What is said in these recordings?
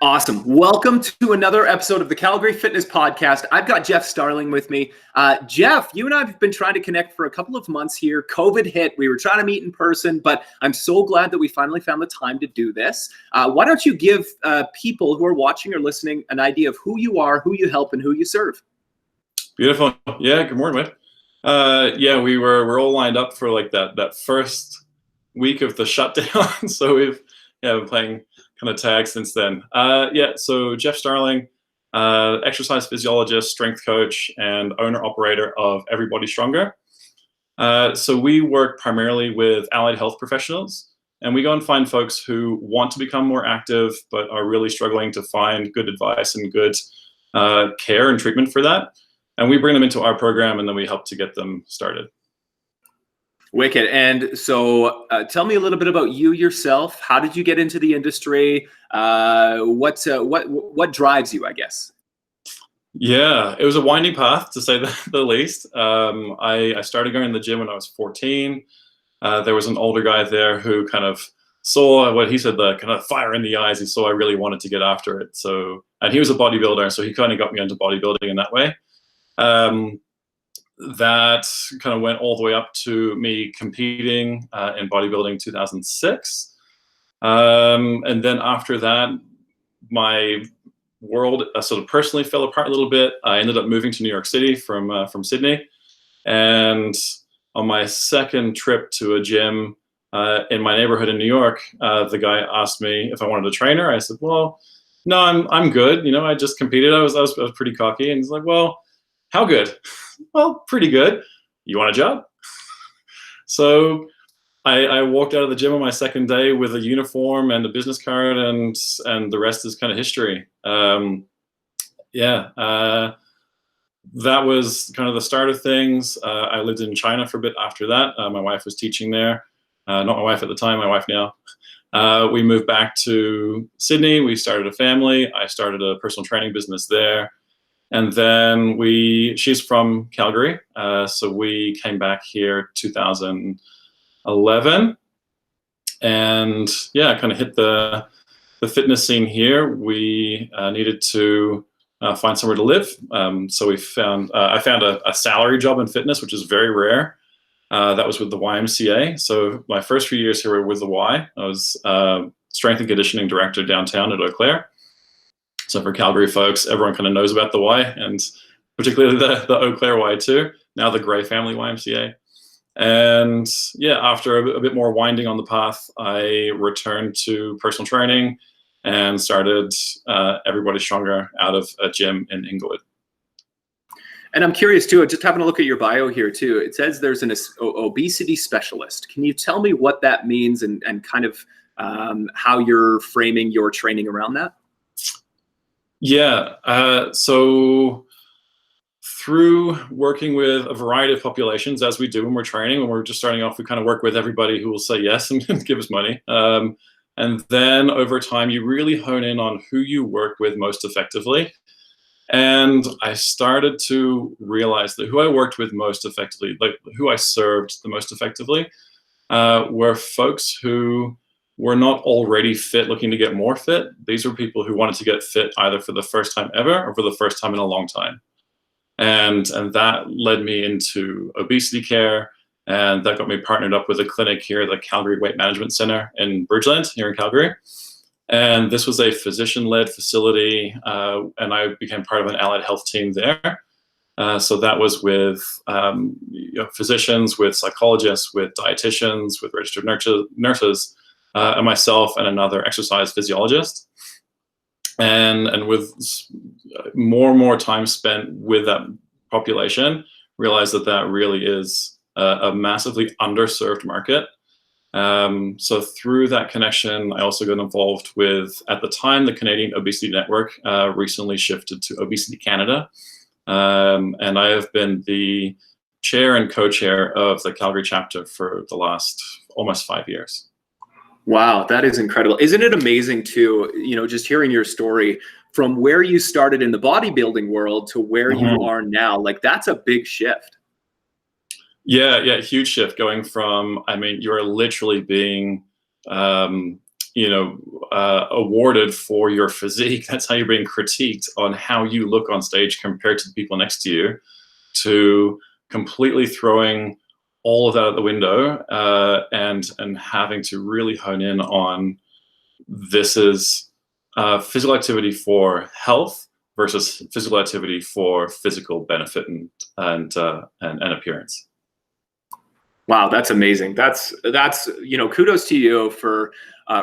Awesome. Welcome to another episode of the Calgary Fitness Podcast. I've got Geoff Starling with me. Geoff, you and I have been trying to connect for a couple of months here. COVID hit. We were trying to meet in person, but I'm so glad that we finally found the time to do this. Why don't you give people who are watching or listening an idea of who you are, who you help, and who you serve? Beautiful. Yeah, good morning, man. We're all lined up for like that first week of the shutdown. So we've been playing kind of tag since then. So Geoff Starling, exercise physiologist, strength coach, and owner-operator of Everybody Stronger. So we work primarily with allied health professionals, and we go and find folks who want to become more active, but are really struggling to find good advice and good care and treatment for that. And we bring them into our program, and then we help to get them started. Wicked. And so tell me a little bit about you yourself. How did you get into the industry? What drives you, I guess? Yeah, it was a winding path, to say the least. I started going to the gym when I was 14. There was an older guy there who kind of saw what he said, the kind of fire in the eyes. He saw I really wanted to get after it. And he was a bodybuilder, so he kind of got me into bodybuilding in that way. That kind of went all the way up to me competing in bodybuilding 2006. And then after that, my world sort of personally fell apart a little bit. I ended up moving to New York City from Sydney. And on my second trip to a gym in my neighborhood in New York, the guy asked me if I wanted a trainer. I said, well, no, I'm good. You know, I just competed. I was pretty cocky. And he's like, well, how good? Well, pretty good. You want a job? So I walked out of the gym on my second day with a uniform and a business card, and the rest is kind of history. That was kind of the start of things. I lived in China for a bit after that. My wife was teaching there. Not my wife at the time, my wife now. We moved back to Sydney. We started a family. I started a personal training business there. And then she's from Calgary, so we came back here 2011, and kind of hit the fitness scene here. We needed to find somewhere to live, so I found a salary job in fitness, which is very rare. That was with the YMCA. So my first few years here were with the Y. I was strength and conditioning director downtown at Eau Claire. So for Calgary folks, everyone kind of knows about the Y, and particularly the Eau Claire Y too, now the Gray Family YMCA. And after a bit more winding on the path, I returned to personal training and started Everybody Stronger out of a gym in Inglewood. And I'm curious too, just having a look at your bio here too, it says there's an obesity specialist. Can you tell me what that means and kind of how you're framing your training around that? So through working with a variety of populations, as we do when we're training, when we're just starting off, we kind of work with everybody who will say yes and give us money. And then over time, you really hone in on who you work with most effectively. And I started to realize that who I worked with most effectively, like who I served the most effectively, were folks who were not already fit looking to get more fit. These were people who wanted to get fit either for the first time ever or for the first time in a long time. And that led me into obesity care, and that got me partnered up with a clinic here at the Calgary Weight Management Center in Bridgeland here in Calgary. And this was a physician-led facility, and I became part of an allied health team there. So that was with physicians, with psychologists, with dietitians, with registered nurses, and myself and another exercise physiologist. And with more and more time spent with that population, realized that really is a massively underserved market. So through that connection, I also got involved with, at the time, the Canadian Obesity Network recently shifted to Obesity Canada. And I have been the chair and co-chair of the Calgary chapter for the last almost 5 years. Wow, that is incredible. Isn't it amazing too, just hearing your story from where you started in the bodybuilding world to where you are now? Like, that's a big shift. Yeah, huge shift going from, you are literally being awarded for your physique. That's how you're being critiqued on how you look on stage compared to the people next to you, to completely throwing all of that out the window and having to really hone in on this is physical activity for health versus physical activity for physical benefit and appearance. Wow, that's amazing. That's kudos to you for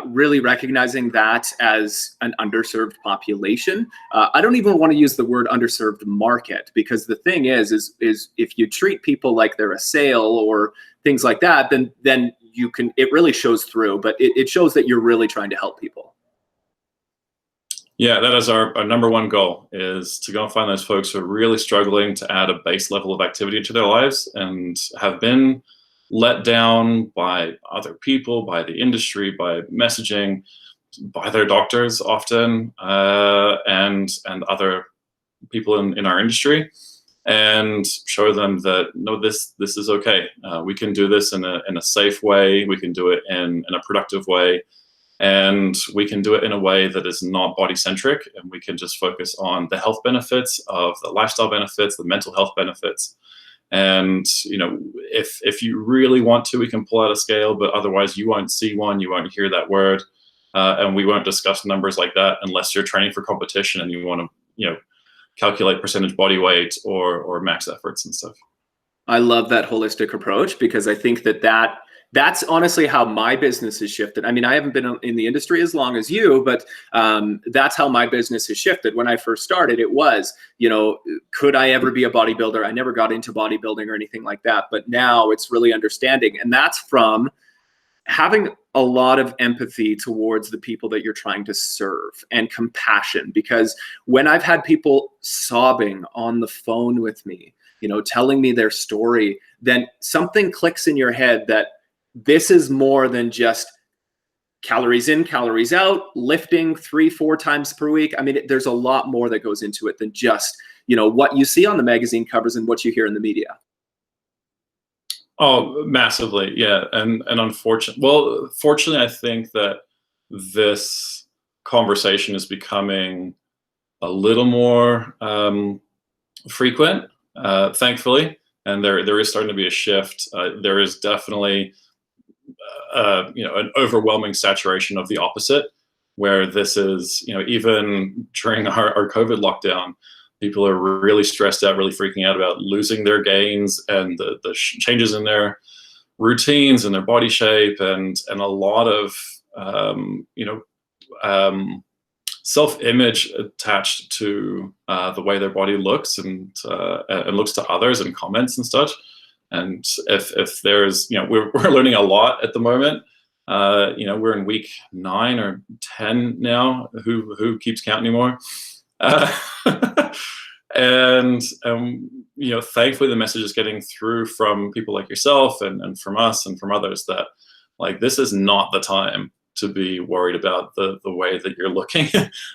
really recognizing that as an underserved population. I don't even want to use the word underserved market, because the thing is if you treat people like they're a sale or things like that, then you can, it really shows through, but it shows that you're really trying to help people. Yeah, that is our number one goal, is to go and find those folks who are really struggling to add a base level of activity into their lives and have been let down by other people, by the industry, by messaging, by their doctors often, and other people in our industry, and show them that no, this is okay. We can do this in a safe way. We can do it in a productive way, and we can do it in a way that is not body centric, and we can just focus on the health benefits of the lifestyle benefits, the mental health benefits. And if you really want to, we can pull out a scale, but otherwise you won't see one, you won't hear that word, and we won't discuss numbers like that unless you're training for competition and you want to calculate percentage body weight or max efforts and stuff. I love that holistic approach, because I think that's honestly how my business has shifted. I mean, I haven't been in the industry as long as you, but that's how my business has shifted. When I first started, it was, could I ever be a bodybuilder? I never got into bodybuilding or anything like that. But now it's really understanding. And that's from having a lot of empathy towards the people that you're trying to serve, and compassion. Because when I've had people sobbing on the phone with me, telling me their story, then something clicks in your head that this is more than just calories in, calories out, lifting 3-4 times per week. I mean, there's a lot more that goes into it than just, what you see on the magazine covers and what you hear in the media. Oh, massively. Yeah. And fortunately, I think that this conversation is becoming a little more frequent, thankfully. And there is starting to be a shift. There is definitely an overwhelming saturation of the opposite, where this is, even during our COVID lockdown, people are really stressed out, really freaking out about losing their gains and the changes in their routines and their body shape, and a lot of self-image attached to the way their body looks and looks to others and comments and such. And if there's, we're learning a lot at the moment. We're in week 9 or 10 now. Who keeps count anymore? And thankfully the message is getting through from people like yourself and from us and from others that, like, this is not the time to be worried about the way that you're looking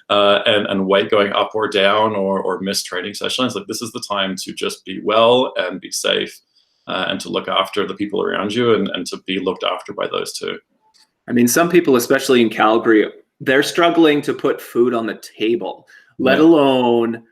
and weight going up or down or missed training sessions. Like, this is the time to just be well and be safe, and to look after the people around you and to be looked after by those too. I mean, some people, especially in Calgary, they're struggling to put food on the table, let alone,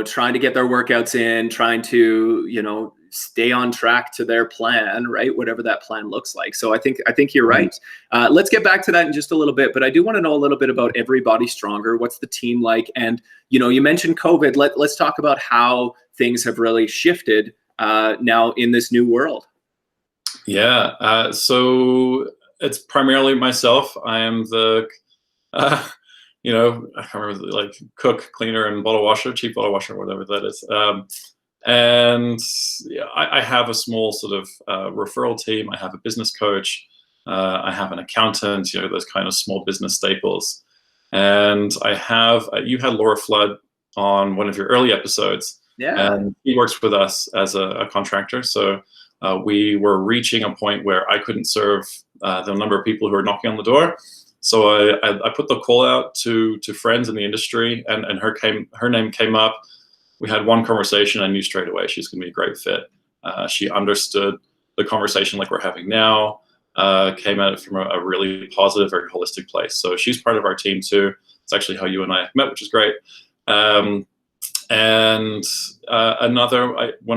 trying to get their workouts in, trying to, stay on track to their plan, right? Whatever that plan looks like. So I think you're right. Let's get back to that in just a little bit, but I do want to know a little bit about Everybody Stronger. What's the team like? And, you mentioned COVID. Let's talk about how things have really shifted now in this new world. Yeah. So it's primarily myself. I am the, I can't remember, like, cook, cleaner, and bottle washer, chief bottle washer, whatever that is. And yeah, I have a small sort of referral team. I have a business coach. I have an accountant, those kind of small business staples. And I have, you had Laura Flood on one of your early episodes. Yeah. And he works with us as a contractor. So we were reaching a point where I couldn't serve the number of people who are knocking on the door. So I put the call out to friends in the industry, and her name came up. We had one conversation. I knew straight away she's going to be a great fit. She understood the conversation like we're having now. came at it from a really positive, very holistic place. So she's part of our team too. It's actually how you and I met, which is great. And when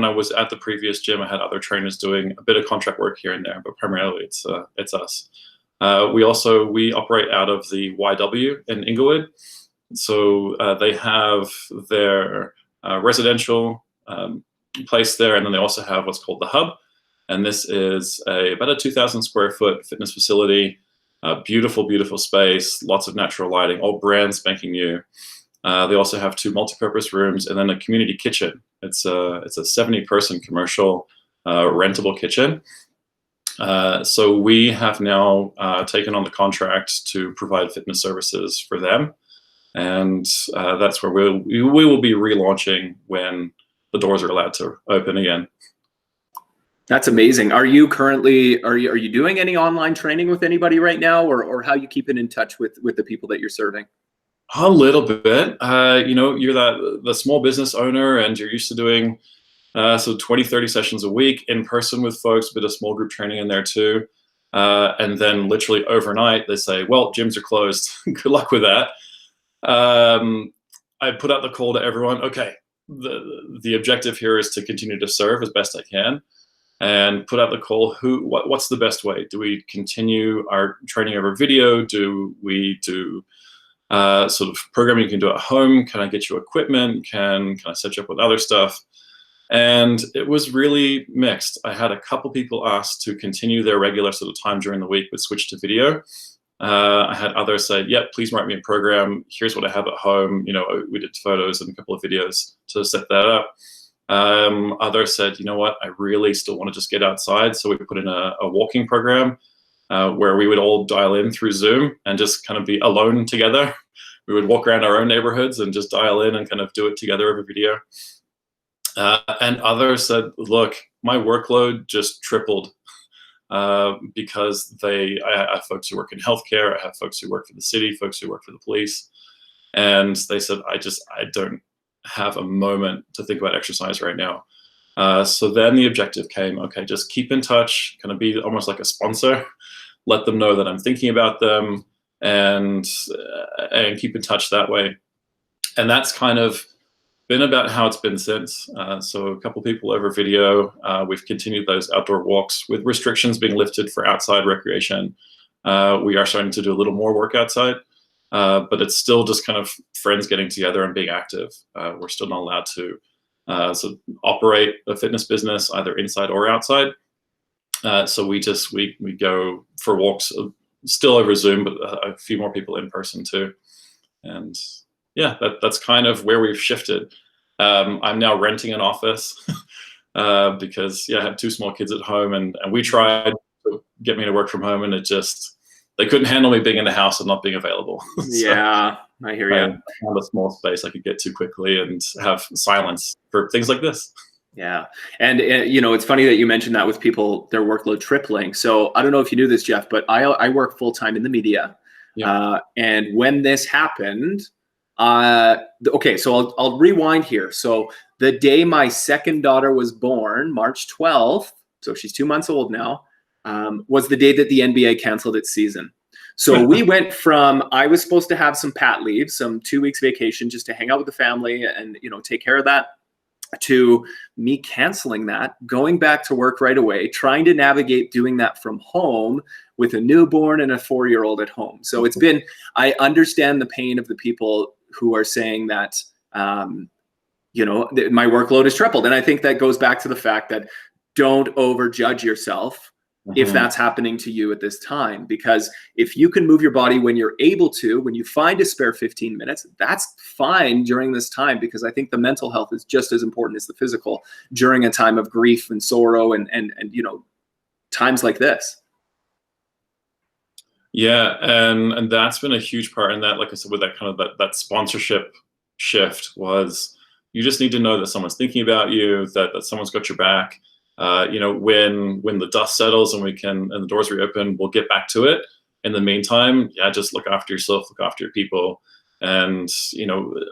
I was at the previous gym, I had other trainers doing a bit of contract work here and there, but primarily it's us. We operate out of the YW in Inglewood. So they have their residential place there, and then they also have what's called the Hub. And this is about a 2,000 square foot fitness facility, beautiful, beautiful space, lots of natural lighting, all brand spanking new. They also have 2 multi-purpose rooms and then a community kitchen. It's a 70-person commercial rentable kitchen. So we have now taken on the contract to provide fitness services for them. And that's where we will be relaunching when the doors are allowed to open again. That's amazing. Are you doing any online training with anybody right now, or how you keeping in touch with the people that you're serving? A little bit. You're the small business owner and you're used to doing 20, 30 sessions a week in person with folks, a bit of small group training in there too. And then literally overnight they say, well, gyms are closed. Good luck with that. I put out the call to everyone. Okay, the objective here is to continue to serve as best I can, and put out the call. What's the best way? Do we continue our training over video? Do we do sort of programming you can do at home? Can I get you equipment? Can I set you up with other stuff? And it was really mixed. I had a couple people ask to continue their regular sort of time during the week, but switch to video. I had others say, yep, please write me a program. Here's what I have at home. We did photos and a couple of videos to set that up. Others said, you know what, I really still want to just get outside. So we put in a walking program where we would all dial in through Zoom and just kind of be alone together. We would walk around our own neighborhoods and just dial in and kind of do it together over video. And others said, look, my workload just tripled because I have folks who work in healthcare, I have folks who work for the city, folks who work for the police. And they said, I don't have a moment to think about exercise right now. So then the objective came, okay, just keep in touch, kind of be almost like a sponsor, let them know that I'm thinking about them, and keep in touch that way. And that's kind of been about how it's been since. So a couple people over video. We've continued those outdoor walks with restrictions being lifted for outside recreation. We are starting to do a little more work outside, but it's still just kind of friends getting together and being active. We're still not allowed to operate a fitness business either inside or outside. So we go for walks still over Zoom, but a few more people in person too. And yeah, that's kind of where we've shifted. I'm now renting an office because I have 2 small kids at home, and we tried to get me to work from home, and they couldn't handle me being in the house and not being available. So yeah, I hear you. I found a small space I could get to quickly and have silence for things like this. Yeah. And, it's funny that you mentioned that with people, their workload tripling. So I don't know if you knew this, Geoff, but I work full time in the media. Yeah. And when this happened, okay, so I'll rewind here. So the day my second daughter was born, March 12th, so she's 2 months old now, was the day that the NBA canceled its season. So we went from, I was supposed to have some pat leave, some 2 weeks vacation just to hang out with the family and, take care of that, to me canceling that, going back to work right away, trying to navigate doing that from home with a newborn and a 4-year-old at home. So I understand the pain of the people who are saying that, my workload is tripled. And I think that goes back to the fact that don't overjudge yourself if that's happening to you at this time, because if you can move your body when you're able to, when you find a spare 15 minutes, that's fine during this time, because I think the mental health is just as important as the physical during a time of grief and sorrow and times like this. Yeah, and that's been a huge part in that. Like I said, with that kind of that sponsorship shift, was you just need to know that someone's thinking about you, that someone's got your back. When the dust settles and the doors reopen, we'll get back to it. In the meantime, just look after yourself, look after your people, and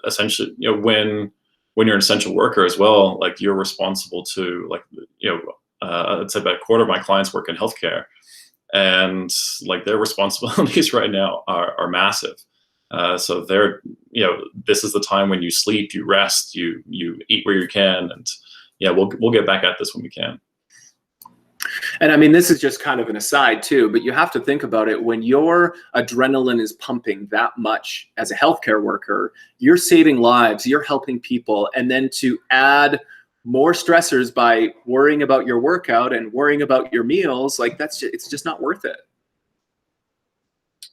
essentially, when you're an essential worker as well, like you're responsible to, I'd say about a quarter of my clients work in healthcare. and like their responsibilities right now are massive. So they're, this is the time when you sleep, you rest, you eat where you can, and yeah, we'll get back at this when we can. And I mean, this is just kind of an aside too, but you have to think about it. When your adrenaline is pumping that much as a healthcare worker, you're saving lives, you're helping people, and then to add more stressors by worrying about your workout and worrying about your meals, like it's just not worth it.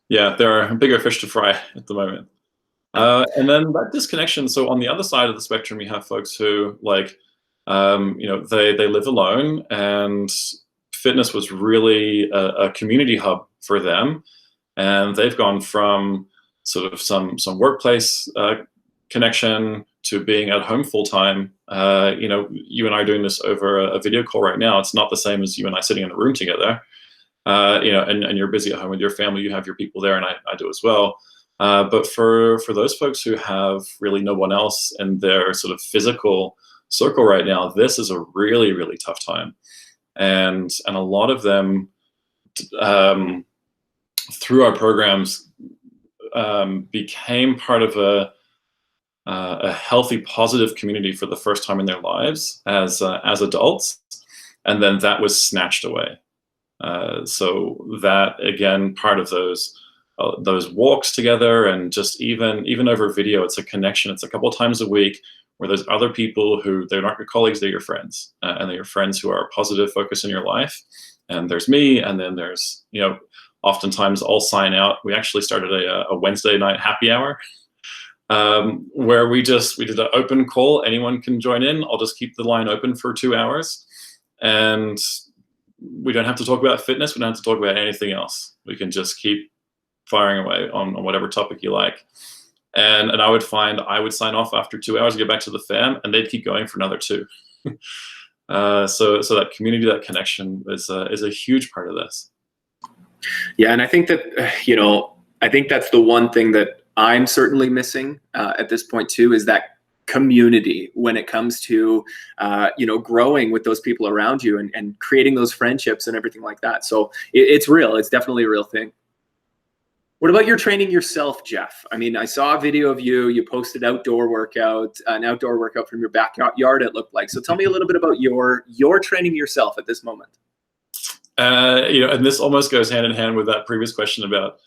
Yeah, there are bigger fish to fry at the moment. And then that disconnection. So on the other side of the spectrum, you have folks who like, they live alone, and fitness was really a community hub for them, and they've gone from sort of some workplace connection to being at home full time. You and I are doing this over a video call right now. It's not the same as you and I sitting in a room together. And you're busy at home with your family. You have your people there, and I do as well. But for those folks who have really no one else in their sort of physical circle right now, this is a really, really tough time. And a lot of them, through our programs, became part of a healthy, positive community for the first time in their lives as adults, and then that was snatched away. So that, again, part of those walks together, and just even over video, it's a connection. It's a couple of times a week where there's other people who, they're not your colleagues, they're your friends, and they're your friends who are a positive focus in your life. And there's me, and then there's, oftentimes I'll sign out. We actually started a Wednesday night happy hour, where we did an open call. Anyone can join in. I'll just keep the line open for 2 hours, and we don't have to talk about fitness. We don't have to talk about anything else. We can just keep firing away on whatever topic you like. And I would find I would sign off after 2 hours, get back to the fam, and they'd keep going for another 2. So that community, that connection is a huge part of this. Yeah, and I think that I think that's the one thing that I'm certainly missing at this point too, is that community when it comes to growing with those people around you and creating those friendships and everything like that. So it's real. It's definitely a real thing. What about your training yourself, Geoff? I mean, I saw a video of you posted an outdoor workout from your backyard, it looked like. So tell me a little bit about your training yourself at this moment. And this almost goes hand in hand with that previous question about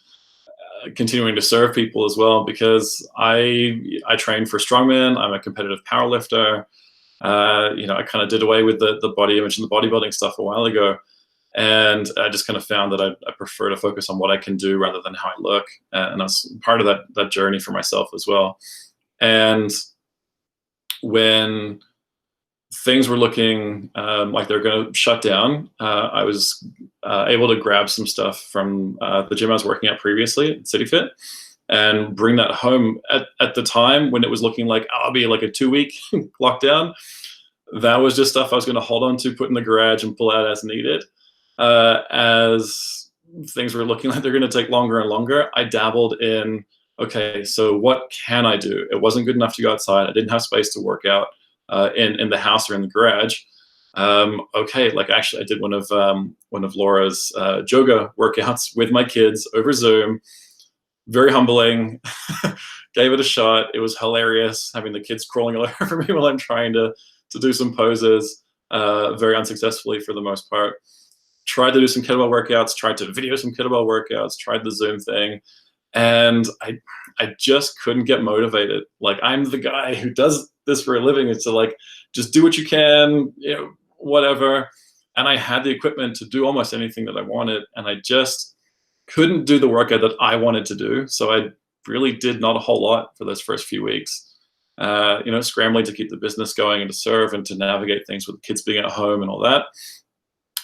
continuing to serve people as well, because I train for strongman. I'm a competitive powerlifter. I kind of did away with the body image and the bodybuilding stuff a while ago. And I just kind of found that I prefer to focus on what I can do rather than how I look. And that's part of that journey for myself as well. And when things were looking like they're going to shut down, I was able to grab some stuff from the gym I was working at previously at CityFit and bring that home. At the time when it was looking like I'll be like a 2-week lockdown, that was just stuff I was going to hold on to, put in the garage, and pull out as needed. As things were looking like they're going to take longer and longer, I dabbled in, okay, so what can I do? It wasn't good enough to go outside. I didn't have space to work out in the house or in the garage. Okay, like actually I did one of Laura's yoga workouts with my kids over Zoom. Very humbling. Gave it a shot. It was hilarious having the kids crawling all over me while I'm trying to do some poses, very unsuccessfully for the most part. Tried to do some kettlebell workouts, tried to video some kettlebell workouts, tried the Zoom thing, and I just couldn't get motivated. Like, I'm the guy who does this for a living. It's to like, just do what you can, whatever. And I had the equipment to do almost anything that I wanted, and I just couldn't do the workout that I wanted to do. So I really did not a whole lot for those first few weeks. Scrambling to keep the business going and to serve and to navigate things with the kids being at home and all that.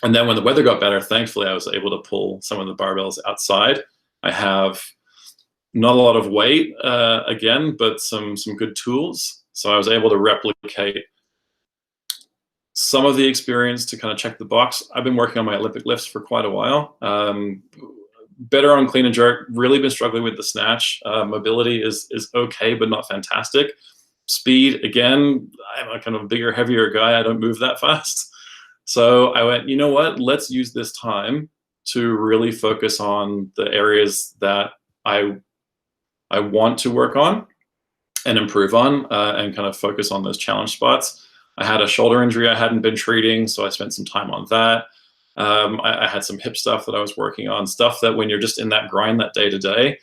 And then when the weather got better, thankfully, I was able to pull some of the barbells outside. I have not a lot of weight, again, but some good tools. So I was able to replicate some of the experience to kind of check the box. I've been working on my Olympic lifts for quite a while. Better on clean and jerk, really been struggling with the snatch. Mobility is okay, but not fantastic. Speed, again, I'm a kind of bigger, heavier guy. I don't move that fast. So I went, you know what? Let's use this time to really focus on the areas that I want to work on and improve on, and kind of focus on those challenge spots. I had a shoulder injury I hadn't been treating, so I spent some time on that. I had some hip stuff that I was working on, stuff that when you're just in that grind that day to day,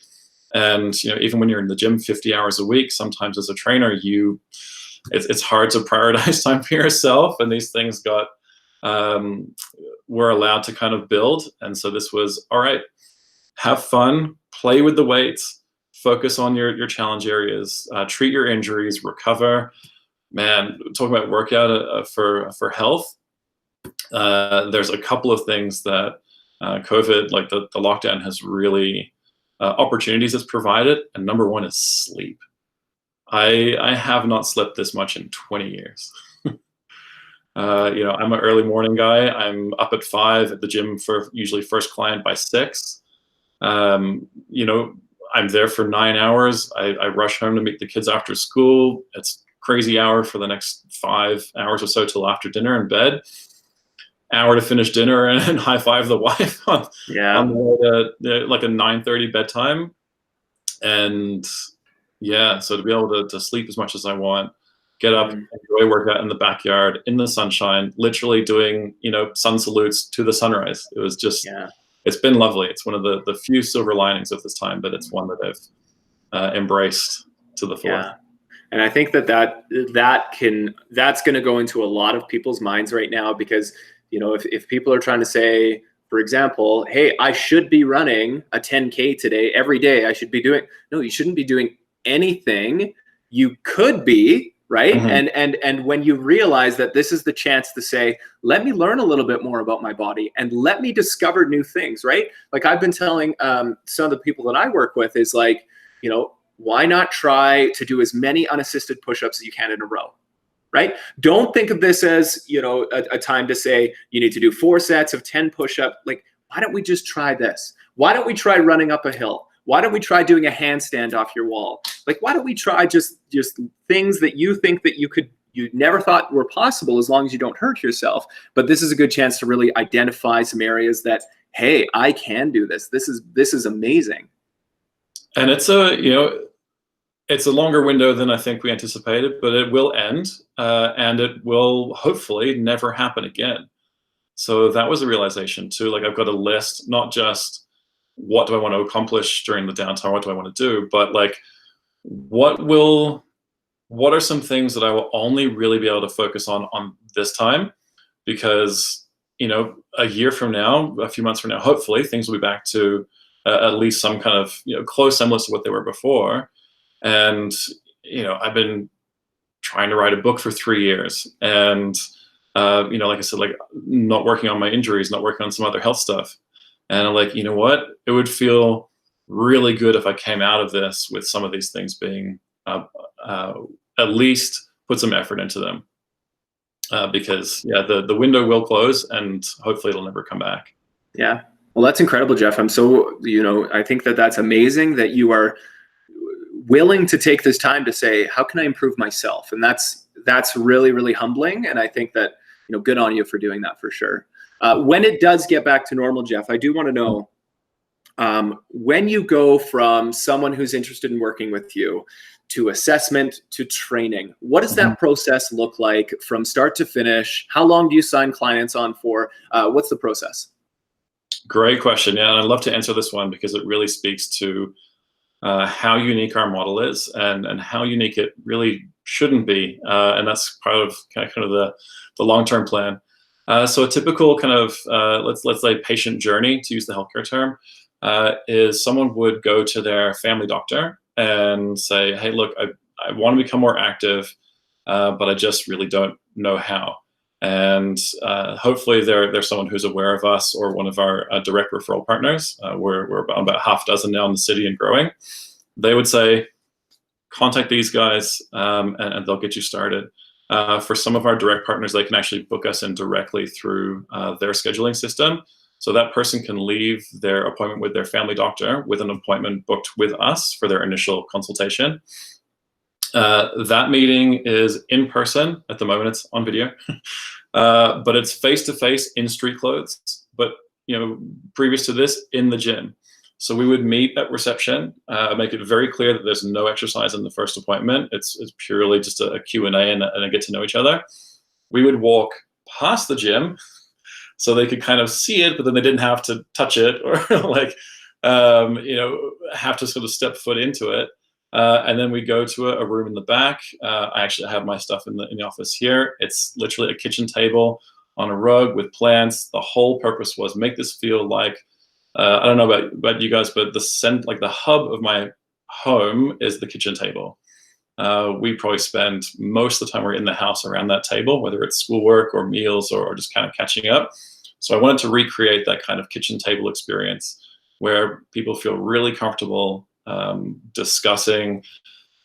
and even when you're in the gym 50 hours a week, sometimes as a trainer, it's hard to prioritize time for yourself, and these things were allowed to kind of build. And so this was, all right, have fun, play with the weights, focus on your challenge areas, treat your injuries, recover. Man, talking about workout for health, there's a couple of things that COVID, like the lockdown, has really opportunities it's provided. And number one is sleep. I have not slept this much in 20 years. I'm an early morning guy. I'm up at 5 at the gym for usually first client by 6. I'm there for 9 hours. I rush home to meet the kids after school. It's crazy hour for the next 5 hours or so till after dinner in bed. Hour to finish dinner and high five the wife on like a 9:30 bedtime. And yeah, so to be able to sleep as much as I want, get up, enjoy workout in the backyard, in the sunshine, literally doing, sun salutes to the sunrise. It was just, it's been lovely. It's one of the few silver linings of this time, but it's one that I've embraced to the fullest. Yeah. And I think that's going to go into a lot of people's minds right now, because, if people are trying to say, for example, hey, I should be running a 10K today, every day I should be doing, no, you shouldn't be doing anything. You could be, right? Mm-hmm. And when you realize that this is the chance to say, let me learn a little bit more about my body and let me discover new things, right? Like I've been telling some of the people that I work with is like, why not try to do as many unassisted push-ups as you can in a row, right? Don't think of this as, a time to say you need to do 4 sets of 10 push-ups. Like, why don't we just try this? Why don't we try running up a hill? Why don't we try doing a handstand off your wall? Like, why don't we try just things that you think that you never thought were possible, as long as you don't hurt yourself. But this is a good chance to really identify some areas that, hey, I can do this. This is amazing. And it's a longer window than I think we anticipated, but it will end, and it will hopefully never happen again. So that was a realization too. Like, I've got a list, not just what do I want to accomplish during the downtime, what do I want to do, but like, what are some things that I will only really be able to focus on this time? Because, a year from now, a few months from now, hopefully things will be back to at least some kind of, close semblance to what they were before. And, I've been trying to write a book for 3 years, and, like I said, like, not working on my injuries, not working on some other health stuff. And I'm like, you know what? It would feel really good if I came out of this with some of these things being, at least put some effort into them. Because the window will close, and hopefully it'll never come back. Yeah. Well, that's incredible, Geoff. I'm so, I think that's amazing that you are willing to take this time to say, how can I improve myself? And that's really, really humbling. And I think that, good on you for doing that, for sure. When it does get back to normal, Geoff, I do want to know, when you go from someone who's interested in working with you to assessment to training, what does that process look like from start to finish? How long do you sign clients on for? What's the process? Great question. Yeah, and I'd love to answer this one because it really speaks to how unique our model is, and how unique it really shouldn't be. And that's part of kind of the long-term plan. So a typical kind of, let's say patient journey, to use the healthcare term, is someone would go to their family doctor and say, hey, look, I want to become more active, but I just really don't know how. And hopefully they're someone who's aware of us or one of our direct referral partners. We're about half a dozen now in the city and growing. They would say, contact these guys, and they'll get you started. For some of our direct partners, they can actually book us in directly through their scheduling system. So that person can leave their appointment with their family doctor with an appointment booked with us for their initial consultation. That meeting is in person. At the moment, it's on video, but it's face-to-face in street clothes. But previous to this in the gym. So we would meet at reception, make it very clear that there's no exercise in the first appointment. It's purely just a Q&A and a get to know each other. We would walk past the gym so they could kind of see it, but then they didn't have to touch it or like, have to sort of step foot into it. And then we go to a room in the back. I actually have my stuff in the office here. It's literally a kitchen table on a rug with plants. The whole purpose was make this feel like, I don't know about you guys, but the hub of my home is the kitchen table. We probably spend most of the time we're in the house around that table, whether it's schoolwork or meals or just kind of catching up. So I wanted to recreate that kind of kitchen table experience where people feel really comfortable discussing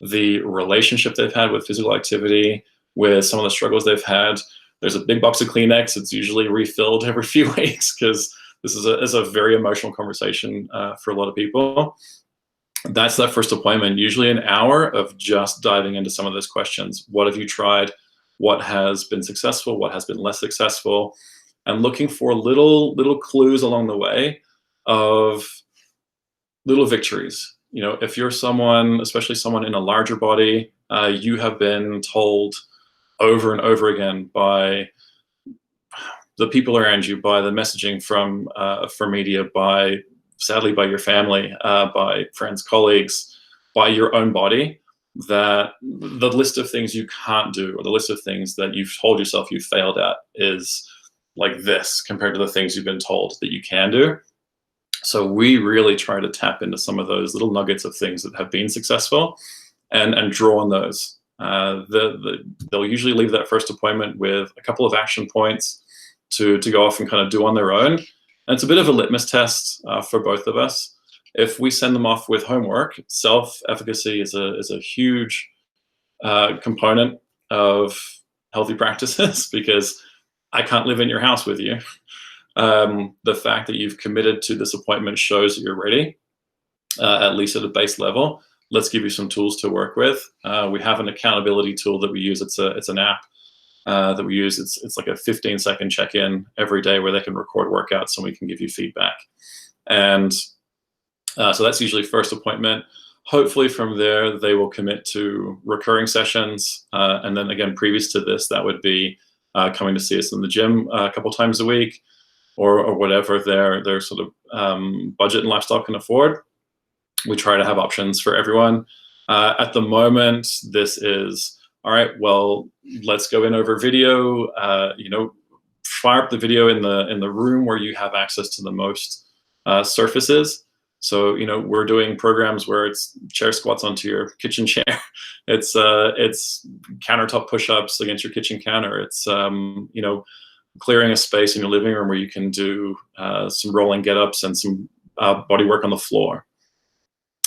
the relationship they've had with physical activity, with some of the struggles they've had. There's a big box of Kleenex. It's usually refilled every few weeks because this is a very emotional conversation for a lot of people. That's that first appointment, usually an hour of just diving into some of those questions. What have you tried? What has been successful? What has been less successful? And looking for little clues along the way of little victories. If you're someone, especially someone in a larger body, you have been told over and over again by the people around you, by the messaging from media, sadly by your family, by friends, colleagues, by your own body, that the list of things you can't do or the list of things that you've told yourself you failed at is like this compared to the things you've been told that you can do. So we really try to tap into some of those little nuggets of things that have been successful and draw on those. They'll usually leave that first appointment with a couple of action points to go off and kind of do on their own. And it's a bit of a litmus test for both of us. If we send them off with homework, self-efficacy is a huge component of healthy practices because I can't live in your house with you. The fact that you've committed to this appointment shows that you're ready, at least at a base level. Let's give you some tools to work with. We have an accountability tool that we use. It's an app that we use. It's like a 15-second check-in every day where they can record workouts and we can give you feedback. And so that's usually first appointment. Hopefully from there, they will commit to recurring sessions. And then again, previous to this, that would be coming to see us in the gym a couple times a week or whatever their sort of budget and lifestyle can afford. We try to have options for everyone. At the moment, this is, all right, well, let's go in over video, fire up the video in the room where you have access to the most surfaces. So, we're doing programs where it's chair squats onto your kitchen chair. It's countertop push-ups against your kitchen counter. It's, clearing a space in your living room where you can do some rolling get-ups and some body work on the floor.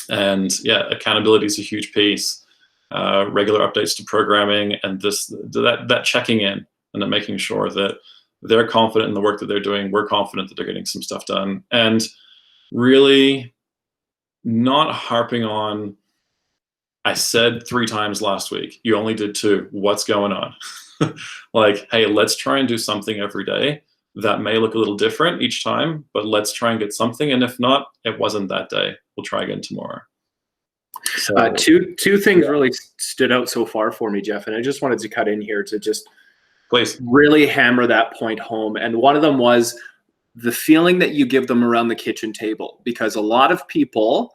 And yeah, accountability is a huge piece. Regular updates to programming and that checking in and then making sure that they're confident in the work that they're doing. We're confident that they're getting some stuff done. And really not harping on, I said 3 times last week, you only did 2. What's going on? Like, hey, let's try and do something every day that may look a little different each time, but let's try and get something. And if not, it wasn't that day. We'll try again tomorrow. So, two things really stood out so far for me, Geoff, and I just wanted to cut in here to just please really hammer that point home. And one of them was the feeling that you give them around the kitchen table, because a lot of people,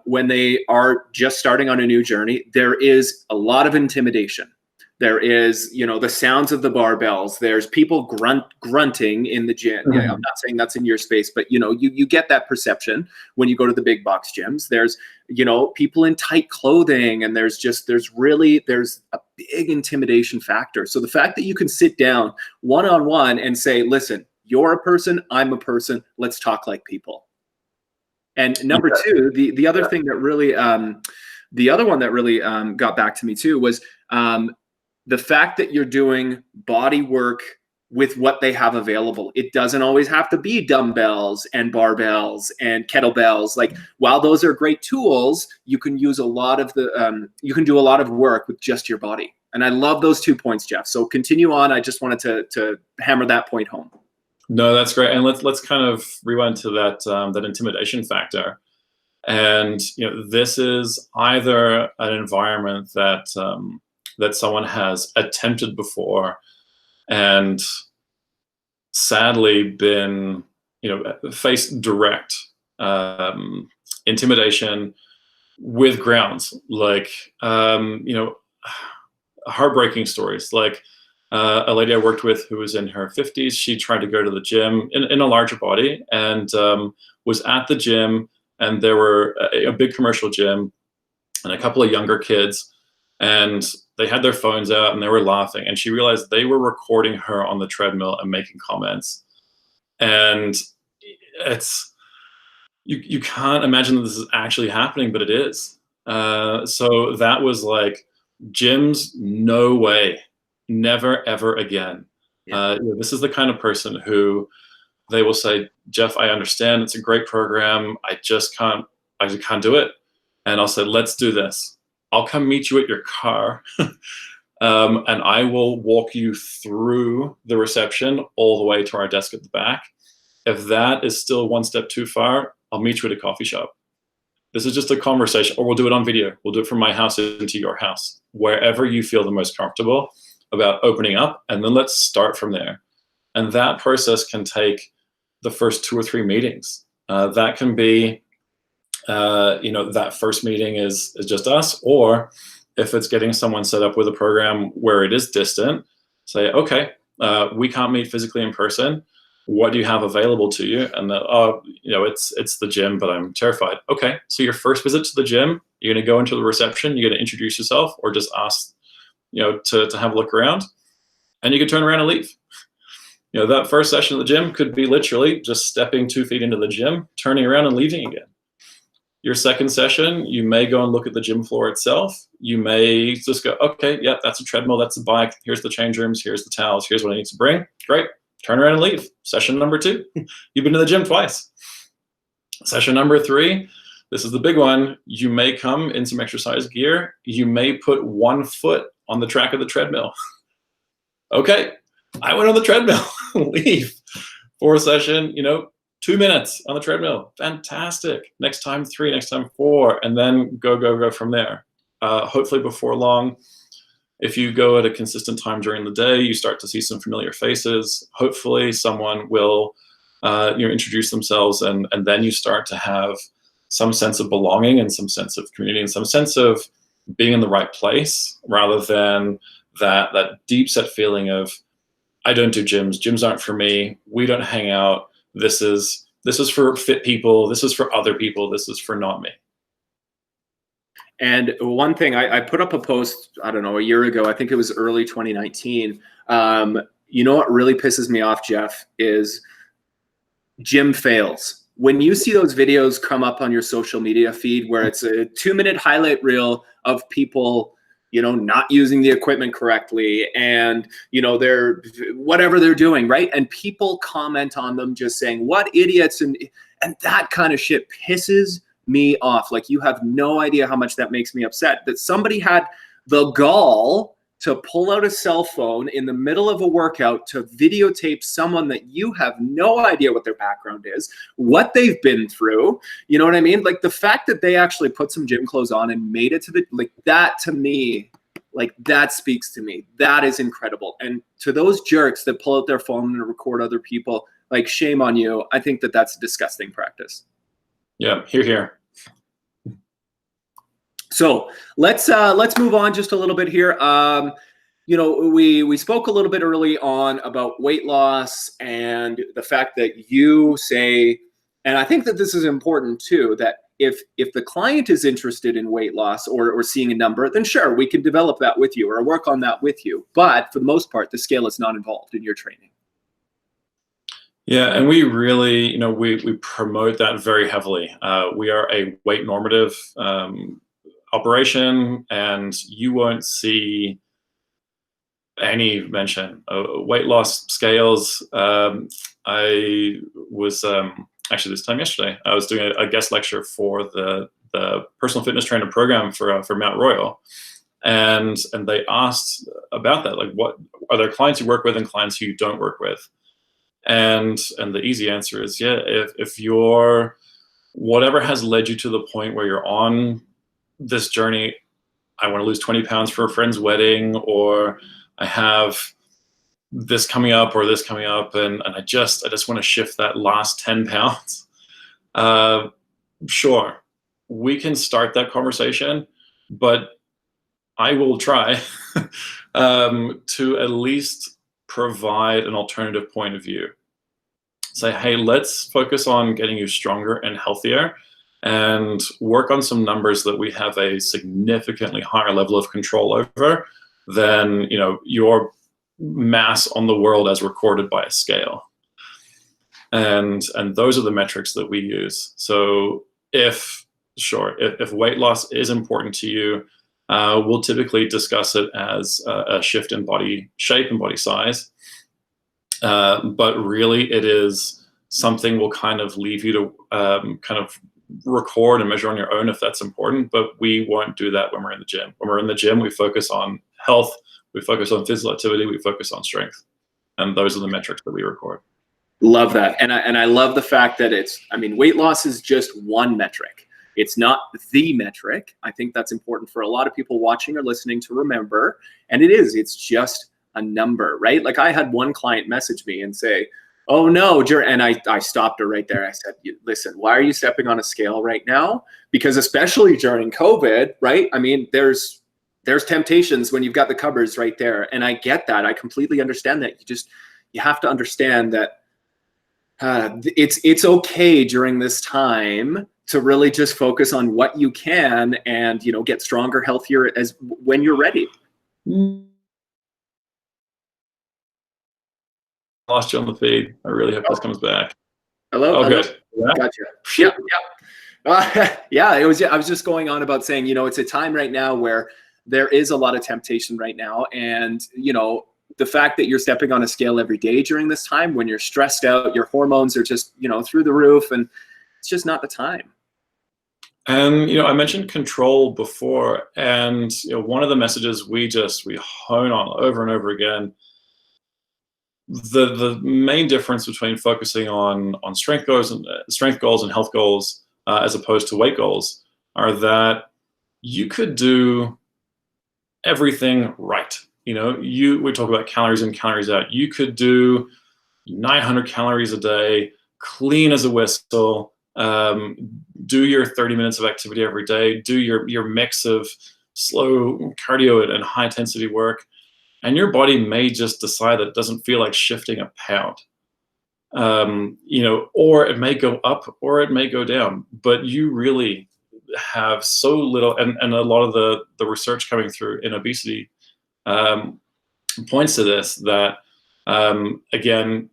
when they are just starting on a new journey, there is a lot of intimidation. There is, the sounds of the barbells. There's people grunting in the gym. Mm-hmm. Yeah, I'm not saying that's in your space, but you get that perception when you go to the big box gyms. There's, people in tight clothing, and there's a big intimidation factor. So the fact that you can sit down one-on-one and say, listen, you're a person, I'm a person, let's talk like people. And number 2, the other thing that really, the other one that really got back to me too was the fact that you're doing body work with what they have available. It doesn't always have to be dumbbells and barbells and kettlebells. Like, while those are great tools, you can use a lot of you can do a lot of work with just your body. And I love those 2 points, Geoff. So continue on. I just wanted to hammer that point home. No, that's great. And let's kind of rewind to that that intimidation factor. And this is either an environment that that someone has attempted before and sadly been faced direct intimidation with grounds like heartbreaking stories, like a lady I worked with who was in her 50s. She tried to go to the gym in a larger body and was at the gym, and there were a big commercial gym and a couple of younger kids, and they had their phones out and they were laughing, and she realized they were recording her on the treadmill and making comments. And it's you can't imagine that this is actually happening, but it is. So that was like, gyms, no way, never ever again. Yeah. This is the kind of person who they will say, Geoff, I understand it's a great program, I just can't do it. And I'll say, let's do this. I'll come meet you at your car, and I will walk you through the reception all the way to our desk at the back. If that is still one step too far, I'll meet you at a coffee shop. This is just a conversation, or we'll do it on video. We'll do it from my house into your house, wherever you feel the most comfortable about opening up, and then let's start from there. And that process can take the first 2 or 3 meetings. That can be, that first meeting is just us, or if it's getting someone set up with a program where it is distant, say, okay, we can't meet physically in person. What do you have available to you? And it's the gym, but I'm terrified. Okay, so your first visit to the gym, you're gonna go into the reception, you're gonna introduce yourself, or just ask, to have a look around, and you can turn around and leave. That first session at the gym could be literally just stepping 2 feet into the gym, turning around and leaving again. Your second session, you may go and look at the gym floor itself. You may just go, okay, yeah, that's a treadmill, that's a bike, here's the change rooms, here's the towels, here's what I need to bring. Great, turn around and leave. Session number 2, you've been to the gym twice. Session number 3, this is the big one. You may come in some exercise gear. You may put 1 foot on the track of the treadmill. Okay, I went on the treadmill, leave. 4th session, 2 minutes on the treadmill, fantastic. Next time 3, next time 4, and then go from there. Hopefully before long, if you go at a consistent time during the day, you start to see some familiar faces. Hopefully someone will introduce themselves, and then you start to have some sense of belonging and some sense of community and some sense of being in the right place, rather than that deep set feeling of, I don't do gyms, gyms aren't for me, we don't hang out, this is for fit people, this is for other people, this is for not me. And one thing, I put up a post, I don't know, a year ago, I think it was early 2019. What really pisses me off, Geoff, is gym fails. When you see those videos come up on your social media feed where it's a 2-minute highlight reel of people, not using the equipment correctly, and, they're whatever they're doing, right? And people comment on them just saying, what idiots, and that kind of shit pisses me off. Like, you have no idea how much that makes me upset, that somebody had the gall to pull out a cell phone in the middle of a workout to videotape someone that you have no idea what their background is, what they've been through. You know what I mean? Like, the fact that they actually put some gym clothes on and made it to the, like, that to me, like, that speaks to me. That is incredible. And to those jerks that pull out their phone and record other people, like, shame on you. I think that that's a disgusting practice. Yeah, here. So let's move on just a little bit here. We spoke a little bit early on about weight loss and the fact that you say, and I think that this is important too, that if the client is interested in weight loss or seeing a number, then sure, we can develop that with you or work on that with you. But for the most part, the scale is not involved in your training. Yeah, and we really, we promote that very heavily. We are a weight normative operation, and you won't see any mention of weight loss scales. I was actually this time yesterday, I was doing a guest lecture for the personal fitness trainer program for Mount Royal, and they asked about that, like, what are there clients you work with and clients who you don't work with? And the easy answer is, yeah, if you're, whatever has led you to the point where you're on this journey, I want to lose 20 pounds for a friend's wedding, or I have this coming up or this coming up, and I just want to shift that last 10 pounds. Sure, we can start that conversation, but I will try to at least provide an alternative point of view. Say, hey, let's focus on getting you stronger and healthier, and work on some numbers that we have a significantly higher level of control over than, you know, your mass on the world as recorded by a scale. And those are the metrics that we use. So if weight loss is important to you, we'll typically discuss it as a shift in body shape and body size. But really, it is something we'll kind of leave you to kind of record and measure on your own if that's important. But we won't do that when we're in the gym. When we're in the gym, we focus on health, we focus on physical activity, we focus on strength. And those are the metrics that we record. Love that. And I love the fact that weight loss is just one metric. It's not the metric. I think that's important for a lot of people watching or listening to remember. And it's just a number, right? Like, I had one client message me and say, oh no, and I stopped her right there. I said, listen, why are you stepping on a scale right now? Because especially during COVID, right? I mean, there's temptations when you've got the cupboards right there. And I get that. I completely understand that. You have to understand that it's okay during this time to really just focus on what you can and, you know, get stronger, healthier as when you're ready. Lost you on the feed. I really hope this comes back. Hello. Oh, hello. good. Yeah. Gotcha. Yeah. I was just going on about saying, you know, it's a time right now where there is a lot of temptation right now, and, you know, the fact that you're stepping on a scale every day during this time, when you're stressed out, your hormones are just, you know, through the roof, and it's just not the time. And, you know, I mentioned control before, and, you know, one of the messages we hone on over and over again, the main difference between focusing on strength goals and health goals as opposed to weight goals are that you could do everything right. You know, we talk about calories in, calories out. You could do 900 calories a day, clean as a whistle, do your 30 minutes of activity every day, do your mix of slow cardio and high intensity work, and your body may just decide that it doesn't feel like shifting a pound. You know, or it may go up or it may go down, but you really have so little, and a lot of the research coming through in obesity points to this, that again,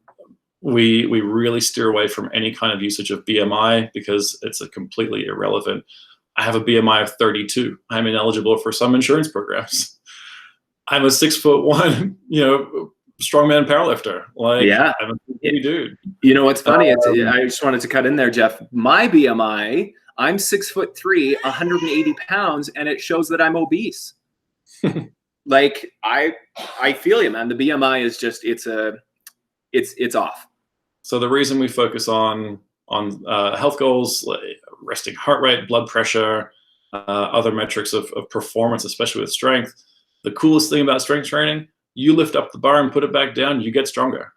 we really steer away from any kind of usage of BMI because it's a completely irrelevant. I have a BMI of 32. I'm ineligible for some insurance programs. I'm a 6'1", you know, strongman powerlifter. Like, Yeah. I'm a big dude. You know what's funny? I just wanted to cut in there, Geoff. My BMI, I'm 6'3", 180 pounds, and it shows that I'm obese. Like, I feel you, man. The BMI is just, it's off. So the reason we focus on health goals, like resting heart rate, blood pressure, other metrics of performance, especially with strength, the coolest thing about strength training, you lift up the bar and put it back down, you get stronger.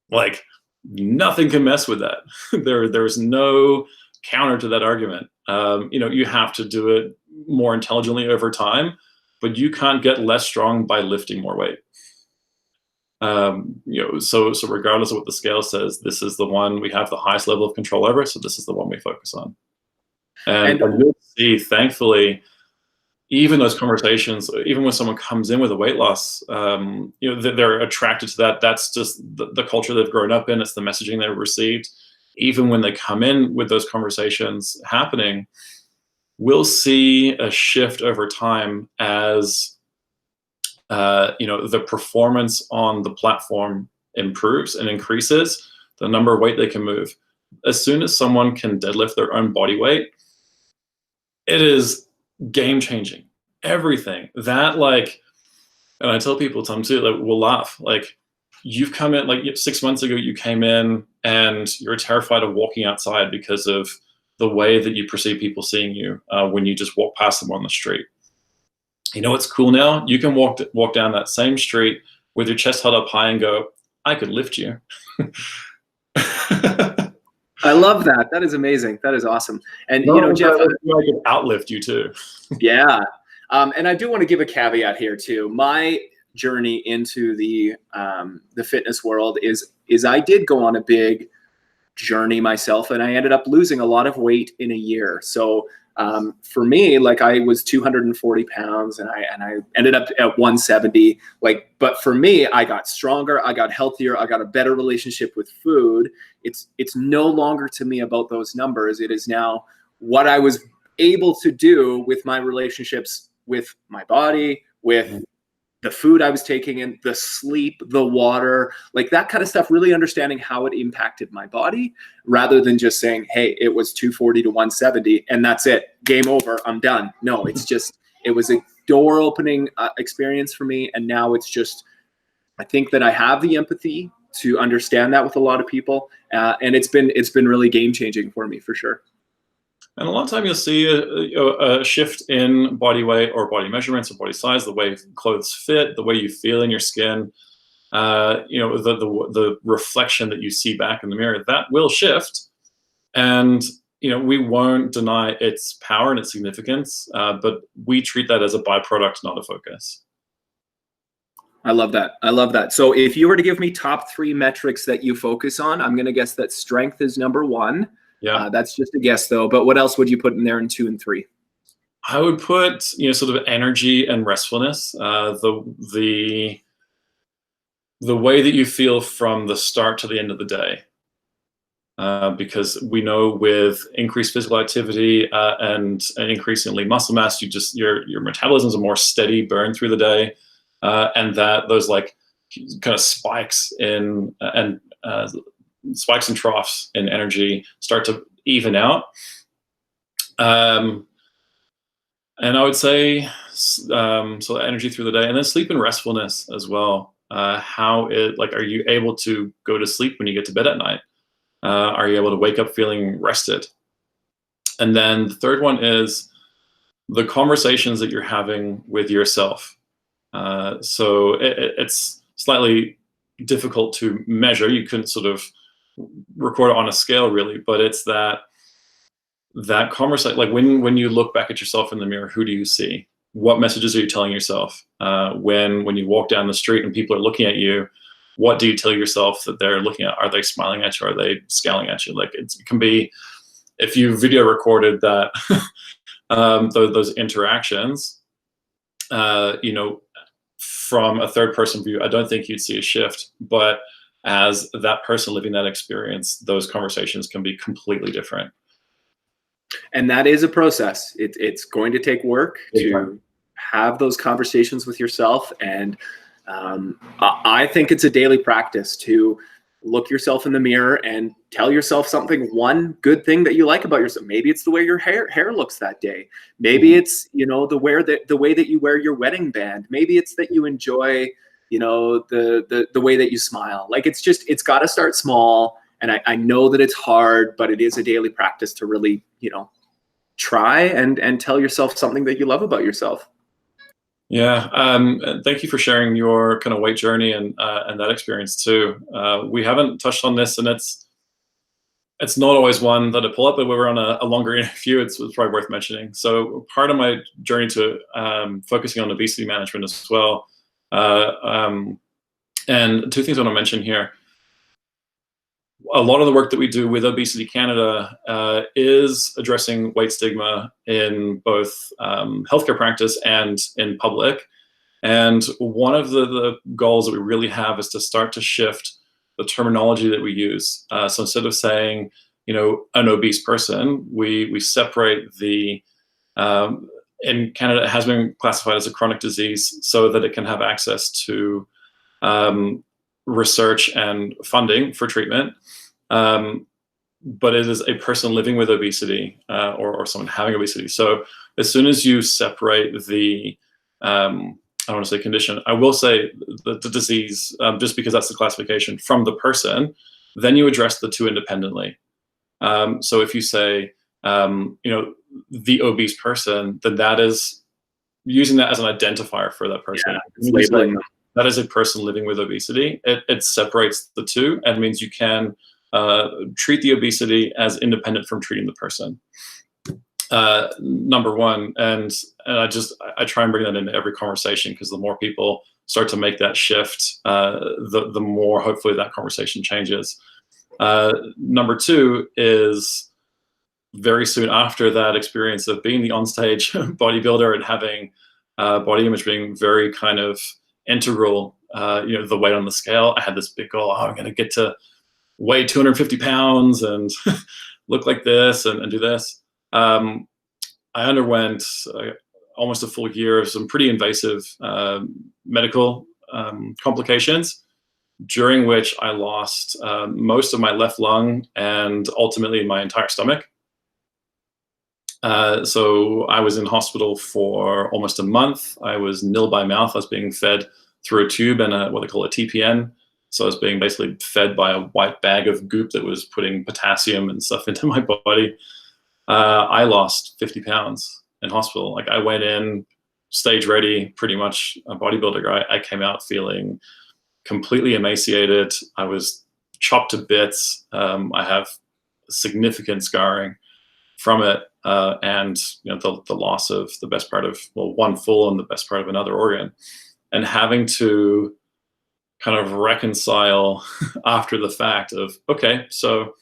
Like, nothing can mess with that. There's no counter to that argument. You know, you have to do it more intelligently over time, but you can't get less strong by lifting more weight. You know, so regardless of what the scale says, this is the one we have the highest level of control over, so this is the one we focus on. And you'll see, thankfully, even those conversations, even when someone comes in with a weight loss, you know, they're attracted to that. That's just the culture they've grown up in. It's the messaging they've received. Even when they come in with those conversations happening, we'll see a shift over time as, you know, the performance on the platform improves and increases, the number of weight they can move. As soon as someone can deadlift their own body weight, it is game changing. Everything that, like, and I tell people, Tom, too, like, we'll laugh. Like, you've come in, like 6 months ago, you came in and you're terrified of walking outside because of the way that you perceive people seeing you when you just walk past them on the street. You know what's cool now? You can walk down that same street with your chest held up high and go, I could lift you. I love that. That is amazing. That is awesome. And No, you know, Geoff, I could outlift you too. yeah. And I do want to give a caveat here too. My journey into the fitness world is I did go on a big journey myself, and I ended up losing a lot of weight in a year. So for me, like, I was 240 pounds and I ended up at 170. Like, but for me, I got stronger, I got healthier, I got a better relationship with food. It's no longer to me about those numbers. It is now what I was able to do with my relationships with my body, with the food I was taking in, the sleep, the water, like that kind of stuff, really understanding how it impacted my body rather than just saying, hey, it was 240 to 170 and that's it, game over, I'm done. No, it's just, it was a door opening experience for me. And now it's just, I think that I have the empathy to understand that with a lot of people. And it's been really game changing for me, for sure. And a lot of time you'll see a shift in body weight or body measurements or body size, the way clothes fit, the way you feel in your skin, the reflection that you see back in the mirror, that will shift. And, we won't deny its power and its significance, but we treat that as a byproduct, not a focus. I love that. I love that. So if you were to give me top 3 metrics that you focus on, I'm going to guess that strength is number 1. Yeah, that's just a guess though. But what else would you put in there in 2 and 3? I would put, sort of energy and restfulness. The way that you feel from the start to the end of the day. Because we know with increased physical activity and increasingly muscle mass, your metabolisms are more steady burn through the day, and that those like kind of spikes in and spikes and troughs in energy start to even out. And I would say so energy through the day, and then sleep and restfulness as well. Are you able to go to sleep when you get to bed at night? Are you able to wake up feeling rested? And then the third one is the conversations that you're having with yourself. So it's slightly difficult to measure. You couldn't sort of record it on a scale really, but it's that conversation, like when you look back at yourself in the mirror, who do you see? What messages are you telling yourself? When you walk down the street and people are looking at you, what do you tell yourself that they're looking at? Are they smiling at you? Are they scowling at you? Like it can be, if you video recorded that, those interactions, from a third person view, I don't think you'd see a shift, but as that person living that experience, those conversations can be completely different. And that is a process. It's going to take work to have those conversations with yourself. And I think it's a daily practice to look yourself in the mirror and tell yourself one good thing that you like about yourself. Maybe it's the way your hair looks that day. Maybe it's, the way that you wear your wedding band. Maybe it's that you enjoy, the way that you smile. Like it's got to start small. And I know that it's hard, but it is a daily practice to really, try and tell yourself something that you love about yourself. Yeah, thank you for sharing your kind of weight journey and that experience too. We haven't touched on this, and it's not always one that I pull up, but we were on a longer interview. It's probably worth mentioning. So part of my journey to focusing on obesity management as well, and 2 things I want to mention here. A lot of the work that we do with Obesity Canada is addressing weight stigma in both healthcare practice and in public. And one of the goals that we really have is to start to shift the terminology that we use. So instead of saying, an obese person, we separate the, in Canada, it has been classified as a chronic disease so that it can have access to research and funding for treatment. But it is a person living with obesity or someone having obesity. So as soon as you separate the don't want to say condition, I will say the disease, just because that's the classification from the person, then you address the two independently. So if you say, the obese person, then that is using that as an identifier for that person. Yeah, it's labeling them. That is a person living with obesity. It separates the two and means you can treat the obesity as independent from treating the person. Number one, and I try and bring that into every conversation, because the more people start to make that shift, the more hopefully that conversation changes. Number two is, very soon after that experience of being the onstage bodybuilder and having body image being very kind of integral, the weight on the scale, I had this big goal. Oh, I'm going to get to weigh 250 pounds and look like this and do this. I underwent almost a full year of some pretty invasive medical complications, during which I lost most of my left lung and ultimately my entire stomach. So I was in hospital for almost a month. I was nil by mouth. I was being fed through a tube and what they call a TPN. So I was being basically fed by a white bag of goop that was putting potassium and stuff into my body. I lost 50 pounds in hospital. Like, I went in stage ready, pretty much a bodybuilder. I came out feeling completely emaciated. I was chopped to bits. I have significant scarring from it, and the loss of the best part of, well, one full and the best part of another organ, and having to kind of reconcile after the fact of, okay, so